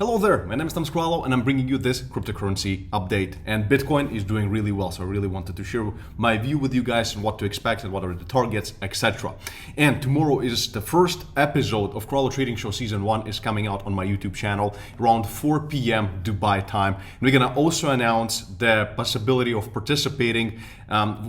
Hello there, my name is Tom Squalo and I'm bringing you this cryptocurrency update. And Bitcoin is doing really well, so I really wanted to share my view with you guys and what to expect and what are the targets, etc. And tomorrow is the first episode of Squalo Trading Show Season 1 is coming out on my YouTube channel around 4 p.m. Dubai time. And we're gonna also announce the possibility of participating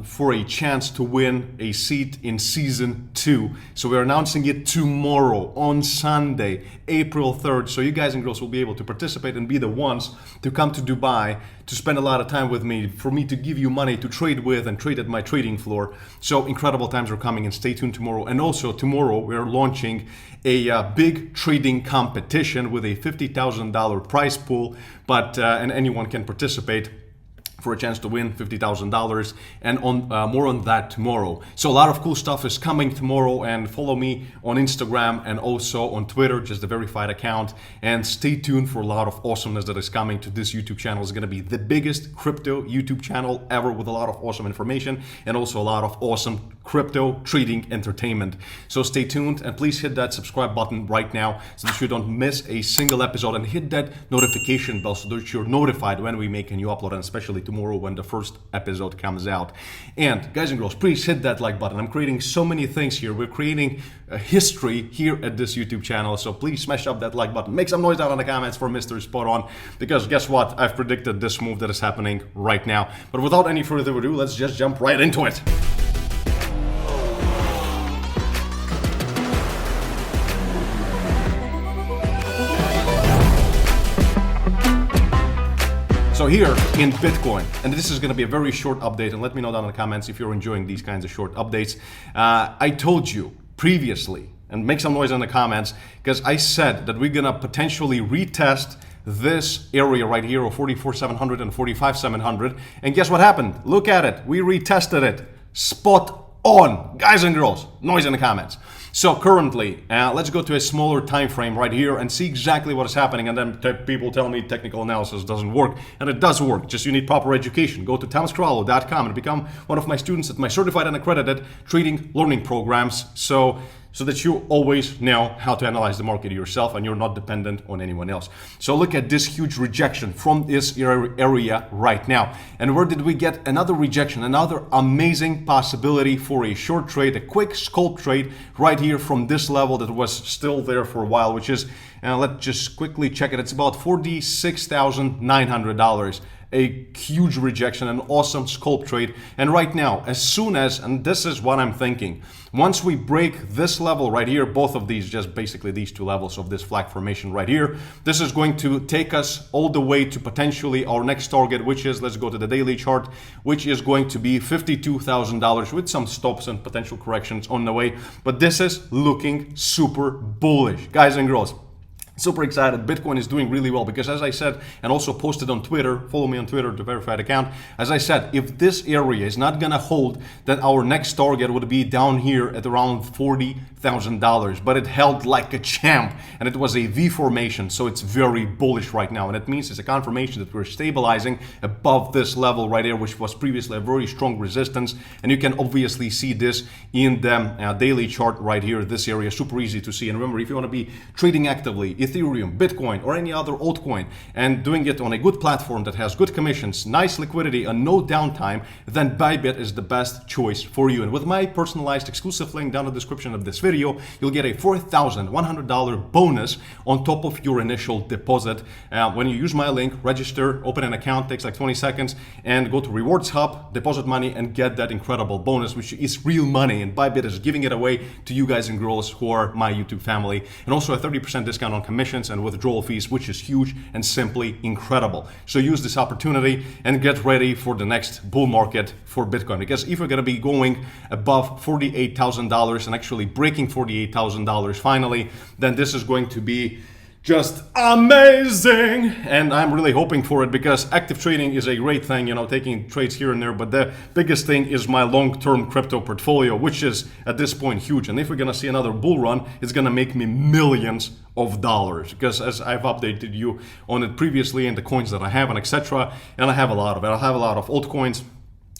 for a chance to win a seat in Season 2. So we're announcing it tomorrow on Sunday, April 3rd. So you guys and girls will be able to participate and be the ones to come to Dubai to spend a lot of time with me, for me to give you money to trade with and trade at my trading floor. So incredible times are coming, and stay tuned tomorrow. And also tomorrow we're launching a big trading competition with a $50,000 prize pool, and anyone can participate for a chance to win $50,000, and more on that tomorrow. So a lot of cool stuff is coming tomorrow, and follow me on Instagram and also on Twitter, just a verified account, and stay tuned for a lot of awesomeness that is coming to this YouTube channel. It's going to be the biggest crypto YouTube channel ever, with a lot of awesome information and also a lot of awesome crypto trading entertainment. So stay tuned, and please hit that subscribe button right now so that you don't miss a single episode, and hit that notification bell so that you're notified when we make a new upload, and especially tomorrow when the first episode comes out. And guys and girls, please hit that like button. I'm creating so many things here. We're creating a history here at this YouTube channel, so please smash up that like button. Make some noise down in the comments for Mr. Spot On, because guess what? I've predicted this move that is happening right now. But without any further ado, let's just jump right into it. So here in Bitcoin, and this is going to be a very short update, and let me know down in the comments if you're enjoying these kinds of short updates. I told you previously, and make some noise in the comments, because I said that we're going to potentially retest this area right here of 44,700 and 45,700, and guess what happened? Look at it, we retested it, spot on. Guys and girls, noise in the comments. So currently, let's go to a smaller time frame right here and see exactly what is happening. And then people tell me technical analysis doesn't work, and it does work. Just you need proper education. Go to tomscrollo.com and become one of my students at my certified and accredited trading learning programs, so that you always know how to analyze the market yourself and you're not dependent on anyone else. So look at this huge rejection from this area right now. And where did we get another rejection? Another amazing possibility for a short trade, a quick scalp trade right here from this level that was still there for a while, which is, let's just quickly check it. It's about $46,900. A huge rejection, an awesome scalp trade. And right now, as soon as, and this is what I'm thinking, once we break this level right here, both of these, just basically these two levels of this flag formation right here, this is going to take us all the way to potentially our next target, which is, let's go to the daily chart, which is going to be $52,000 with some stops and potential corrections on the way. But this is looking super bullish, guys and girls. Super excited. Bitcoin is doing really well because, as I said, and also posted on Twitter, follow me on Twitter, the verified account. As I said, if this area is not gonna hold, then our next target would be down here at around $40,000. But it held like a champ, and it was a V formation, so it's very bullish right now. And it means it's a confirmation that we're stabilizing above this level right here, which was previously a very strong resistance. And you can obviously see this in the daily chart right here. This area, super easy to see. And remember, if you want to be trading actively, Ethereum, Bitcoin, or any other altcoin, and doing it on a good platform that has good commissions, nice liquidity, and no downtime, then Bybit is the best choice for you. And with my personalized exclusive link down in the description of this video, you'll get a $4,100 bonus on top of your initial deposit. When you use my link, register, open an account, takes like 20 seconds, and go to Rewards Hub, deposit money, and get that incredible bonus, which is real money. And Bybit is giving it away to you guys and girls who are my YouTube family, and also a 30% discount on commissions and withdrawal fees, which is huge and simply incredible. So use this opportunity and get ready for the next bull market for Bitcoin, because if we're going to be going above $48,000 and actually breaking $48,000 finally, then this is going to be just amazing. And I'm really hoping for it, because active trading is a great thing, taking trades here and there, but the biggest thing is my long-term crypto portfolio, which is at this point huge. And if we're gonna see another bull run, it's gonna make me millions of dollars, because as I've updated you on it previously, and the coins that I have and etc., and I have a lot of it. I have a lot of altcoins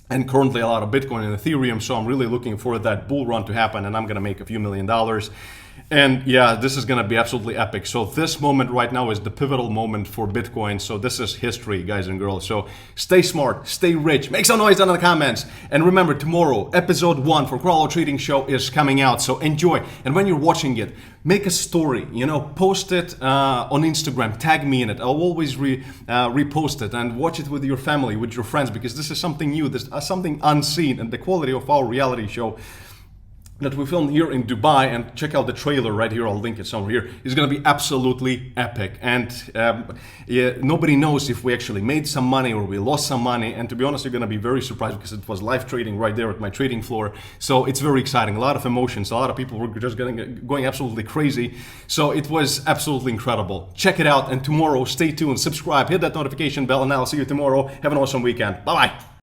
and currently a lot of Bitcoin and Ethereum, so I'm really looking for that bull run to happen, and I'm gonna make a few $1 million. And yeah, this is gonna be absolutely epic. So this moment right now is the pivotal moment for Bitcoin. So this is history, guys and girls. So stay smart, stay rich, make some noise down in the comments. And remember, tomorrow, episode 1 for Crawler Trading Show is coming out. So enjoy. And when you're watching it, make a story, post it on Instagram, tag me in it. I'll always repost it and watch it with your family, with your friends, because this is something new, this is something unseen, and the quality of our reality show that we filmed here in Dubai, and check out the trailer right here, I'll link it somewhere here, is going to be absolutely epic. And yeah, nobody knows if we actually made some money or we lost some money, and to be honest, you're going to be very surprised because it was live trading right there at my trading floor. So it's very exciting, a lot of emotions, a lot of people were just going absolutely crazy. So it was absolutely incredible. Check it out, and tomorrow, stay tuned, subscribe, hit that notification bell, and I'll see you tomorrow. Have an awesome weekend. Bye-bye.